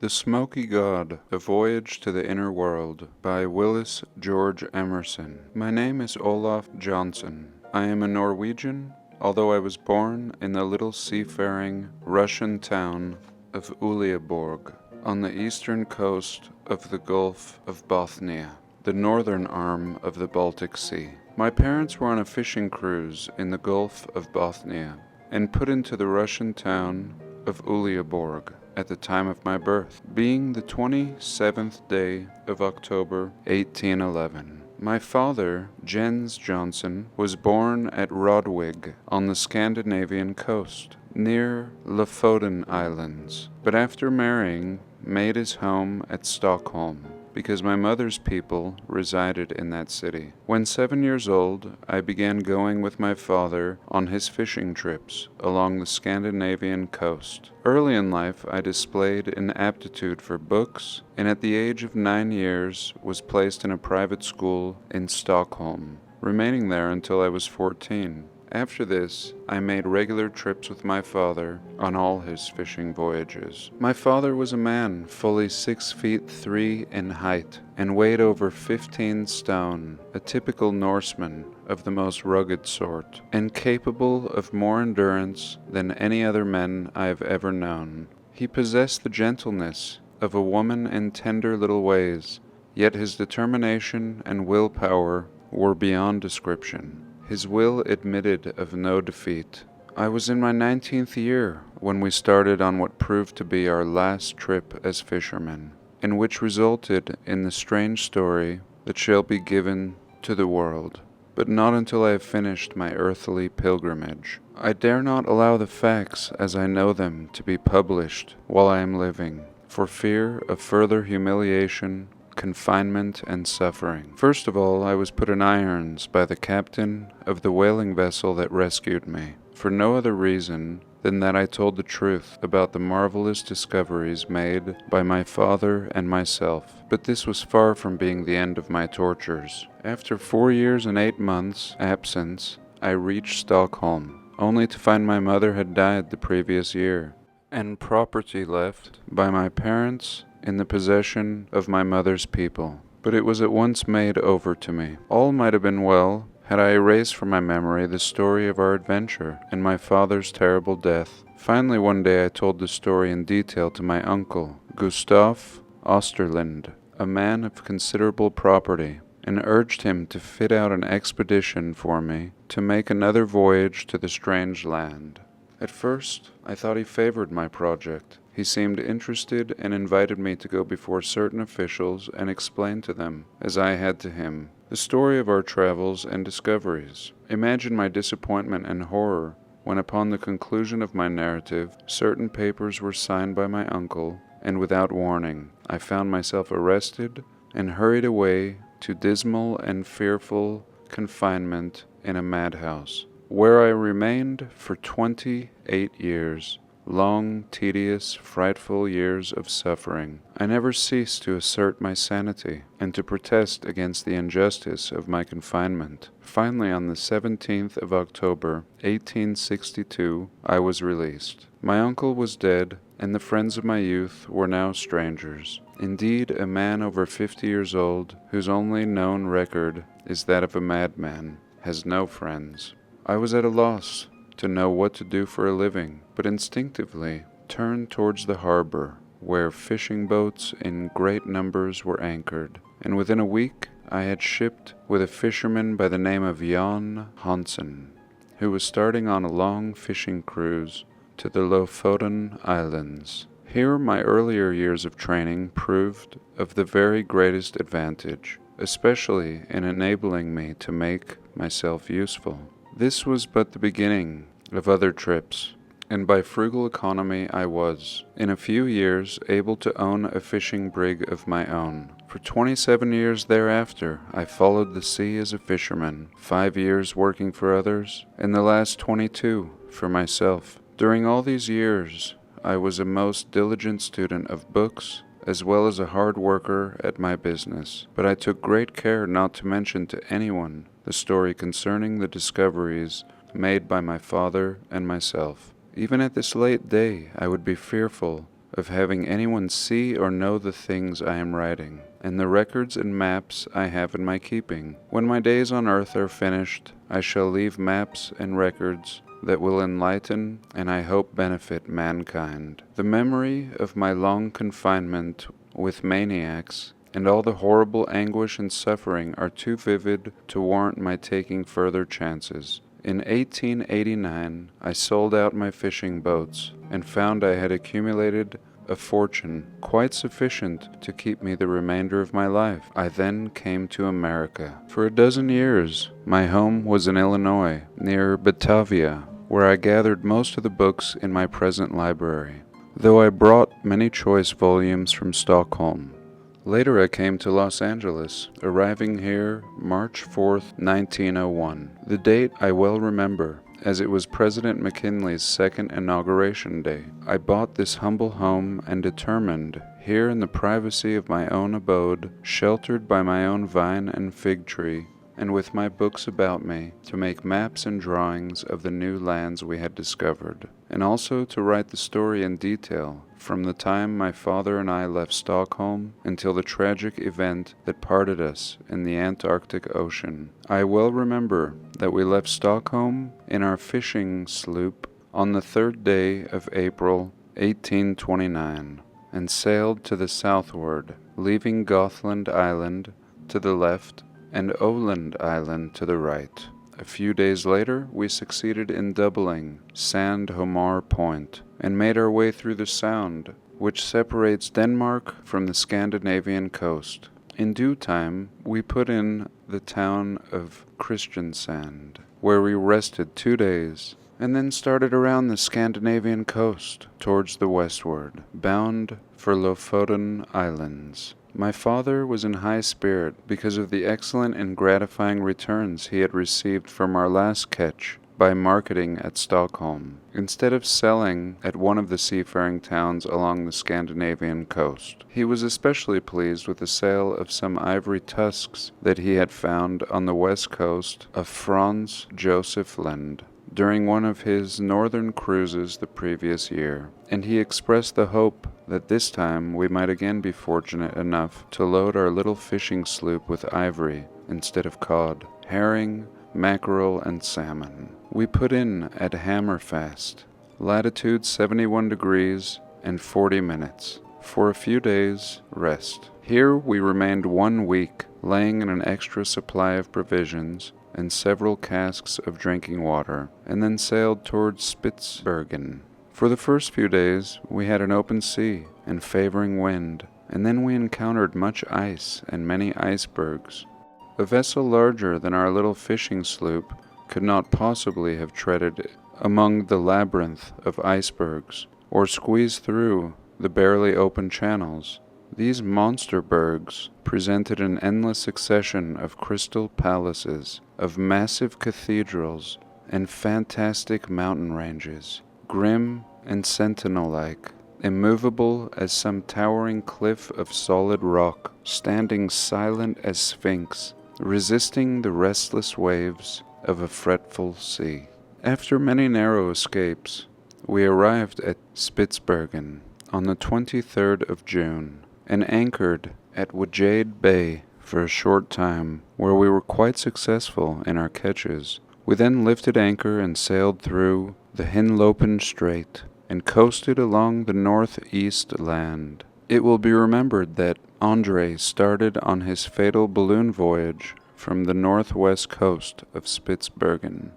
The Smokey God, A Voyage to the Inner World by Willis George Emerson. My name is Olaf Johnson. I am a Norwegian, although I was born in the little seafaring Russian town of Uleåborg on the eastern coast of the Gulf of Bothnia, the northern arm of the Baltic Sea. My parents were on a fishing cruise in the Gulf of Bothnia and put into the Russian town of Uleåborg at the time of my birth, being the 27th day of October 1811. My father, Jens Johnson, was born at Rodwig on the Scandinavian coast, near Lofoten Islands, but after marrying, made his home at Stockholm, because my mother's people resided in that city. When 7 years old, I began going with my father on his fishing trips along the Scandinavian coast. Early in life, I displayed an aptitude for books, and at the age of 9 years was placed in a private school in Stockholm, remaining there until I was 14. After this, I made regular trips with my father on all his fishing voyages. My father was a man fully 6 feet 3 in height and weighed over 15 stone, a typical Norseman of the most rugged sort, and capable of more endurance than any other men I have ever known. He possessed the gentleness of a woman in tender little ways, yet his determination and willpower were beyond description. His will admitted of no defeat. I was in my 19th year when we started on what proved to be our last trip as fishermen, and which resulted in the strange story that shall be given to the world, but not until I have finished my earthly pilgrimage. I dare not allow the facts as I know them to be published while I am living, for fear of further humiliation, confinement, and suffering. First of all, I was put in irons by the captain of the whaling vessel that rescued me, for no other reason than that I told the truth about the marvelous discoveries made by my father and myself. But this was far from being the end of my tortures. After 4 years and 8 months' absence, I reached Stockholm, only to find my mother had died the previous year, and property left by my parents in the possession of my mother's people. But it was at once made over to me. All might have been well had I erased from my memory the story of our adventure and my father's terrible death. Finally, one day I told the story in detail to my uncle, Gustav Osterlind, a man of considerable property, and urged him to fit out an expedition for me to make another voyage to the strange land. At first, I thought he favored my project. He seemed interested and invited me to go before certain officials and explain to them, as I had to him, the story of our travels and discoveries. Imagine my disappointment and horror when, upon the conclusion of my narrative, certain papers were signed by my uncle, and without warning, I found myself arrested and hurried away to dismal and fearful confinement in a madhouse, where I remained for 28 years. Long, tedious, frightful years of suffering. I never ceased to assert my sanity and to protest against the injustice of my confinement. Finally, on the 17th of October, 1862, I was released. My uncle was dead, and the friends of my youth were now strangers. Indeed, a man over 50 years old, whose only known record is that of a madman, has no friends. I was at a loss to know what to do for a living, but instinctively turned towards the harbor, where fishing boats in great numbers were anchored, and within a week I had shipped with a fisherman by the name of Jon Hansen, who was starting on a long fishing cruise to the Lofoten Islands. Here my earlier years of training proved of the very greatest advantage, especially in enabling me to make myself useful. This was but the beginning of other trips, and by frugal economy I was, in a few years, able to own a fishing brig of my own. For 27 years thereafter, I followed the sea as a fisherman, 5 years working for others, and the last 22 for myself. During all these years, I was a most diligent student of books, as well as a hard worker at my business, but I took great care not to mention to anyone the story concerning the discoveries made by my father and myself. Even at this late day, I would be fearful of having anyone see or know the things I am writing, and the records and maps I have in my keeping. When my days on earth are finished, I shall leave maps and records that will enlighten and I hope benefit mankind. The memory of my long confinement with maniacs and all the horrible anguish and suffering are too vivid to warrant my taking further chances. In 1889, I sold out my fishing boats and found I had accumulated a fortune quite sufficient to keep me the remainder of my life. I then came to America. For a dozen years, my home was in Illinois, near Batavia, where I gathered most of the books in my present library, though I brought many choice volumes from Stockholm. Later I came to Los Angeles, arriving here March 4th, 1901. The date I well remember, as it was President McKinley's second inauguration day. I bought this humble home and determined, here in the privacy of my own abode, sheltered by my own vine and fig tree, and with my books about me, to make maps and drawings of the new lands we had discovered, and also to write the story in detail, from the time my father and I left Stockholm until the tragic event that parted us in the Antarctic Ocean. I well remember that we left Stockholm in our fishing sloop on the 3rd day of April, 1829, and sailed to the southward, leaving Gothland Island to the left and Oland Island to the right. A few days later, we succeeded in doubling Sand Homar Point and made our way through the Sound, which separates Denmark from the Scandinavian coast. In due time, we put in the town of Kristiansand, where we rested 2 days, and then started around the Scandinavian coast towards the westward, bound for Lofoten Islands. My father was in high spirit because of the excellent and gratifying returns he had received from our last catch by marketing at Stockholm, instead of selling at one of the seafaring towns along the Scandinavian coast. He was especially pleased with the sale of some ivory tusks that he had found on the west coast of Franz Josef Land during one of his northern cruises the previous year, and he expressed the hope that this time we might again be fortunate enough to load our little fishing sloop with ivory instead of cod, herring, mackerel, and salmon. We put in at Hammerfast, latitude 71 degrees and 40 minutes, for a few days' rest. Here we remained 1 week, laying in an extra supply of provisions and several casks of drinking water, and then sailed towards Spitzbergen. For the first few days we had an open sea and favoring wind, and then we encountered much ice and many icebergs. A vessel larger than our little fishing sloop could not possibly have treaded among the labyrinth of icebergs, or squeezed through the barely open channels. These monster bergs presented an endless succession of crystal palaces, of massive cathedrals, and fantastic mountain ranges, grim and sentinel-like, immovable as some towering cliff of solid rock, standing silent as sphinx, resisting the restless waves of a fretful sea. After many narrow escapes, we arrived at Spitzbergen on the 23rd of June, and anchored at Wajade Bay for a short time, where we were quite successful in our catches. We then lifted anchor and sailed through the Hinlopen Strait, and coasted along the northeast land. It will be remembered that André started on his fatal balloon voyage from the northwest coast of Spitzbergen.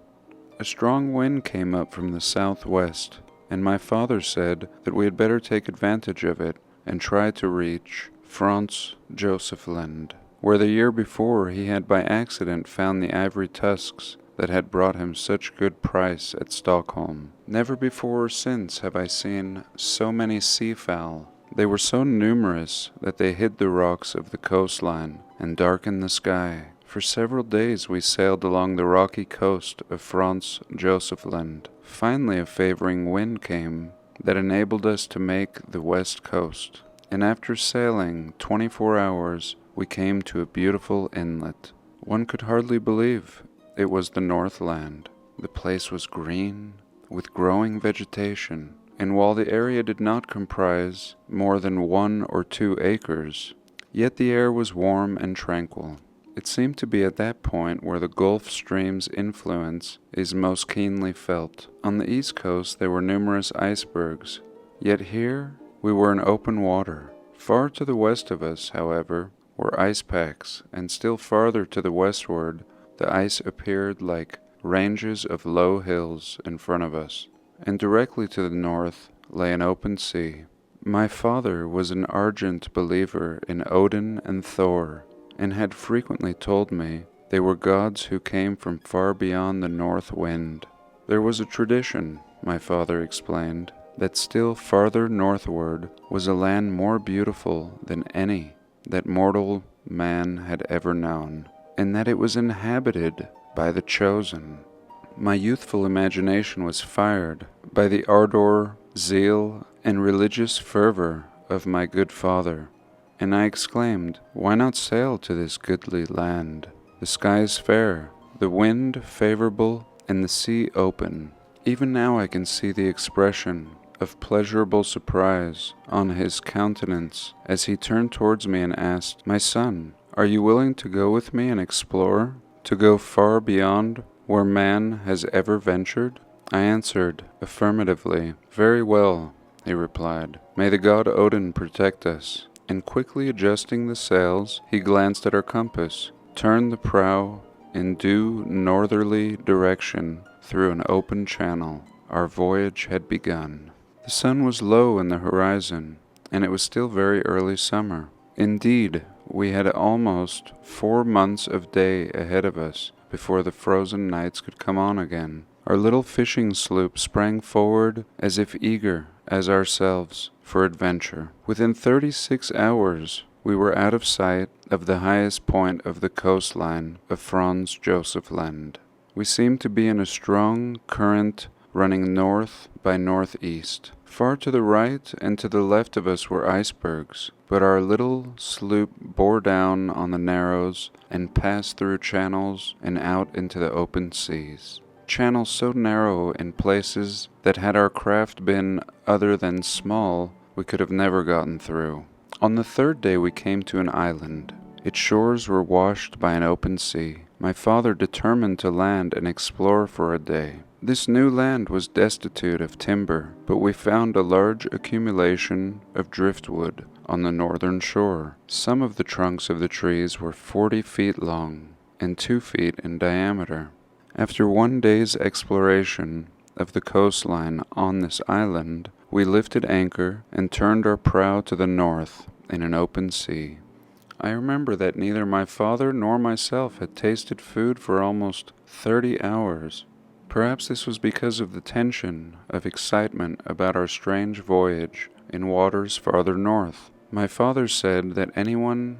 A strong wind came up from the southwest, and my father said that we had better take advantage of it and try to reach Franz Josef Land, where the year before he had by accident found the ivory tusks that had brought him such good price at Stockholm. Never before or since have I seen so many seafowl. They were so numerous that they hid the rocks of the coastline and darkened the sky. For several days we sailed along the rocky coast of Franz Josef Land. Finally a favoring wind came that enabled us to make the west coast, and after sailing 24 hours we came to a beautiful inlet. One could hardly believe it was the Northland. The place was green, with growing vegetation, and while the area did not comprise more than 1 or 2 acres, yet the air was warm and tranquil. It seemed to be at that point where the Gulf Stream's influence is most keenly felt. On the east coast there were numerous icebergs, yet here we were in open water. Far to the west of us, however, were ice packs, and still farther to the westward the ice appeared like ranges of low hills in front of us, and directly to the north lay an open sea. My father was an ardent believer in Odin and Thor, and had frequently told me they were gods who came from far beyond the north wind. There was a tradition, my father explained, that still farther northward was a land more beautiful than any that mortal man had ever known, and that it was inhabited by the chosen. My youthful imagination was fired by the ardor, zeal, and religious fervor of my good father, and I exclaimed, "Why not sail to this goodly land? The sky is fair, the wind favorable, and the sea open." Even now I can see the expression of pleasurable surprise on his countenance as he turned towards me and asked, "My son, are you willing to go with me and explore, to go far beyond where man has ever ventured?" I answered affirmatively. "Very well," he replied. "May the god Odin protect us." And quickly adjusting the sails, he glanced at our compass, turned the prow in due northerly direction through an open channel. Our voyage had begun. The sun was low in the horizon, and it was still very early summer. Indeed, we had almost 4 months of day ahead of us before the frozen nights could come on again. Our little fishing sloop sprang forward as if eager as ourselves for adventure. Within 36 hours we were out of sight of the highest point of the coastline of Franz Josef Land. We seemed to be in a strong current running north by northeast. Far to the right and to the left of us were icebergs, but our little sloop bore down on the narrows and passed through channels and out into the open seas. Channels so narrow in places that had our craft been other than small, we could have never gotten through. On the 3rd day we came to an island. Its shores were washed by an open sea. My father determined to land and explore for a day. This new land was destitute of timber, but we found a large accumulation of driftwood on the northern shore. Some of the trunks of the trees were 40 feet long and 2 feet in diameter. After 1 day's exploration of the coastline on this island, we lifted anchor and turned our prow to the north in an open sea. I remember that neither my father nor myself had tasted food for almost 30 hours. Perhaps this was because of the tension of excitement about our strange voyage in waters farther north. My father said that anyone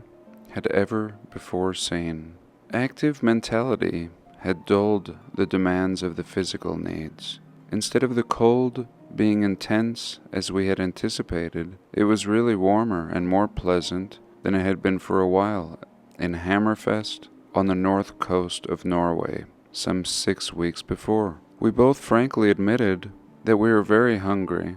had ever before seen. Active mentality had dulled the demands of the physical needs. Instead of the cold being intense as we had anticipated, it was really warmer and more pleasant than it had been for a while in Hammerfest on the north coast of Norway some 6 weeks before. We both frankly admitted that we were very hungry,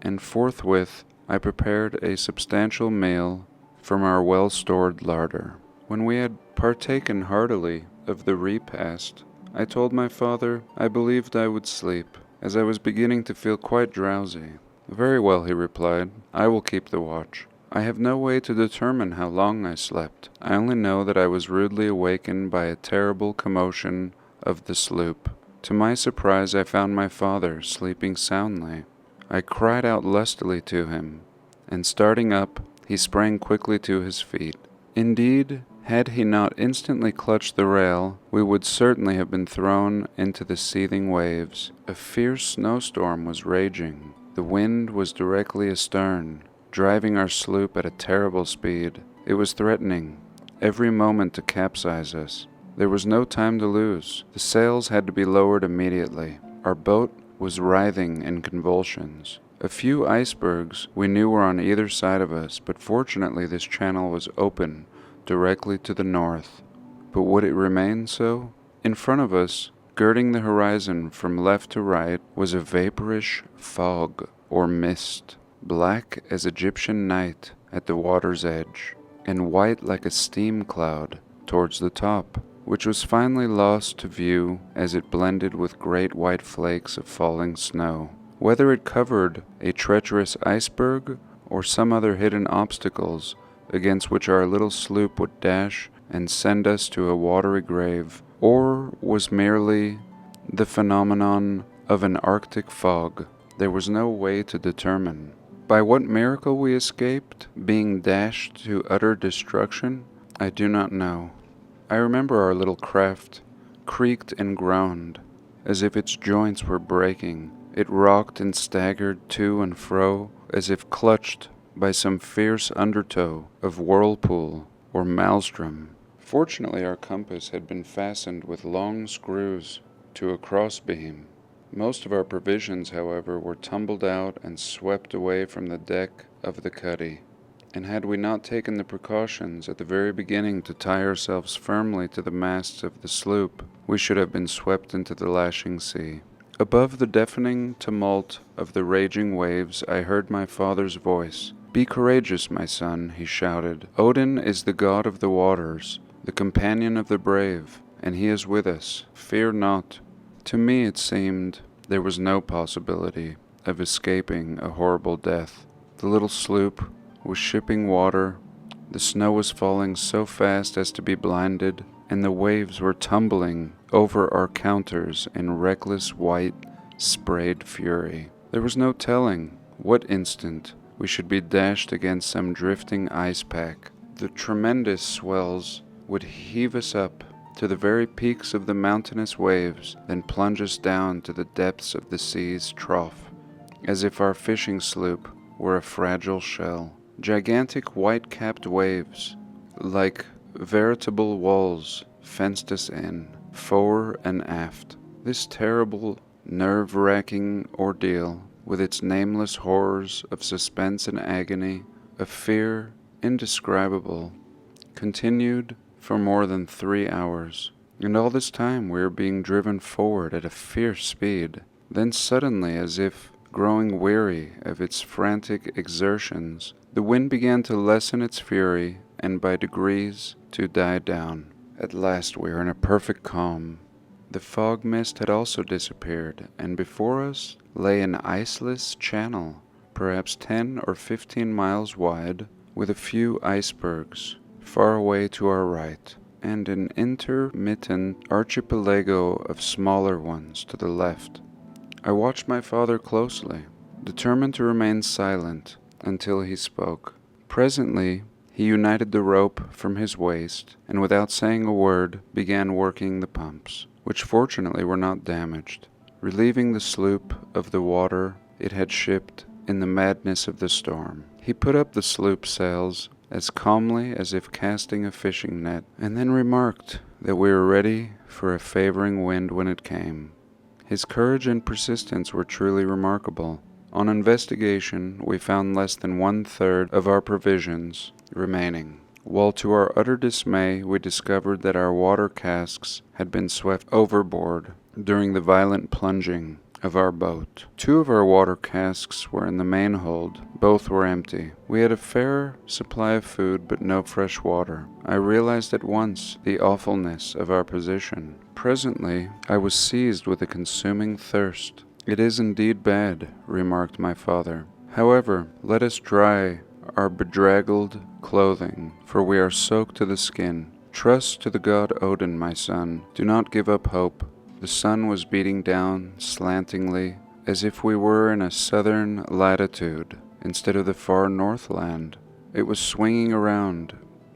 and forthwith I prepared a substantial meal from our well-stored larder. When we had partaken heartily of the repast, I told my father I believed I would sleep, as I was beginning to feel quite drowsy. "Very well," he replied, "I will keep the watch." I have no way to determine how long I slept. I only know that I was rudely awakened by a terrible commotion of the sloop. To my surprise, I found my father sleeping soundly. I cried out lustily to him, and starting up, he sprang quickly to his feet. Indeed, had he not instantly clutched the rail, we would certainly have been thrown into the seething waves. A fierce snowstorm was raging. The wind was directly astern, driving our sloop at a terrible speed. It was threatening every moment to capsize us. There was no time to lose. The sails had to be lowered immediately. Our boat was writhing in convulsions. A few icebergs we knew were on either side of us, but fortunately this channel was open directly to the north. But would it remain so? In front of us, girding the horizon from left to right, was a vaporish fog. or mist, black as Egyptian night at the water's edge, and white like a steam cloud towards the top, which was finally lost to view as it blended with great white flakes of falling snow. Whether it covered a treacherous iceberg or some other hidden obstacles against which our little sloop would dash and send us to a watery grave, or was merely the phenomenon of an Arctic fog, there was no way to determine. By what miracle we escaped being dashed to utter destruction, I do not know. I remember our little craft creaked and groaned as if its joints were breaking. It rocked and staggered to and fro as if clutched by some fierce undertow of whirlpool or maelstrom. Fortunately, our compass had been fastened with long screws to a crossbeam. Most of our provisions, however, were tumbled out and swept away from the deck of the cuddy, and had we not taken the precautions at the very beginning to tie ourselves firmly to the masts of the sloop, we should have been swept into the lashing sea. Above the deafening tumult of the raging waves, I heard my father's voice. "Be courageous, my son," he shouted. "Odin is the god of the waters, the companion of the brave, and he is with us. Fear not." To me it seemed there was no possibility of escaping a horrible death. The little sloop was shipping water, the snow was falling so fast as to be blinded, and the waves were tumbling over our counters in reckless white, sprayed fury. There was no telling what instant we should be dashed against some drifting ice pack. The tremendous swells would heave us up to the very peaks of the mountainous waves, then plunge us down to the depths of the sea's trough, as if our fishing sloop were a fragile shell. Gigantic white-capped waves, like veritable walls, fenced us in, fore and aft. This terrible, nerve-wracking ordeal, with its nameless horrors of suspense and agony, of fear indescribable, continued for more than 3 hours, and all this time we were being driven forward at a fierce speed. Then suddenly, as if growing weary of its frantic exertions, the wind began to lessen its fury and by degrees to die down. At last we were in a perfect calm. The fog mist had also disappeared, and before us lay an iceless channel, perhaps 10 or 15 miles wide, with a few icebergs far away to our right, and an intermittent archipelago of smaller ones to the left. I watched my father closely, determined to remain silent until he spoke. Presently, he united the rope from his waist, and without saying a word, began working the pumps, which fortunately were not damaged, relieving the sloop of the water it had shipped in the madness of the storm. He put up the sloop's sails as calmly as if casting a fishing net, and then remarked that we were ready for a favoring wind when it came. His courage and persistence were truly remarkable. On investigation, we found less than 1/3 of our provisions remaining, while to our utter dismay we discovered that our water casks had been swept overboard during the violent plunging of our boat. 2 of our water casks were in the main hold. Both were empty. We had a fair supply of food, but no fresh water. I realized at once the awfulness of our position. Presently, I was seized with a consuming thirst. "It is indeed bad," remarked my father. "However, let us dry our bedraggled clothing, for we are soaked to the skin. Trust to the god Odin, my son. Do not give up hope." The sun was beating down slantingly, as if we were in a southern latitude instead of the far northland. It was swinging around,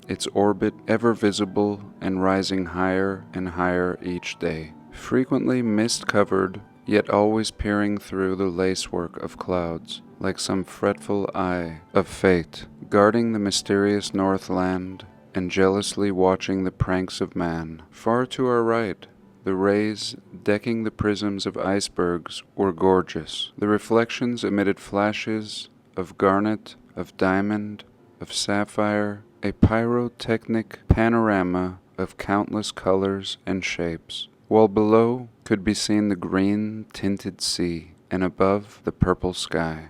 its orbit ever visible and rising higher and higher each day, frequently mist-covered, yet always peering through the lacework of clouds, like some fretful eye of fate, guarding the mysterious northland and jealously watching the pranks of man. Far to our right, the rays decking the prisms of icebergs were gorgeous. The reflections emitted flashes of garnet, of diamond, of sapphire, a pyrotechnic panorama of countless colors and shapes, while below could be seen the green-tinted sea, and above the purple sky.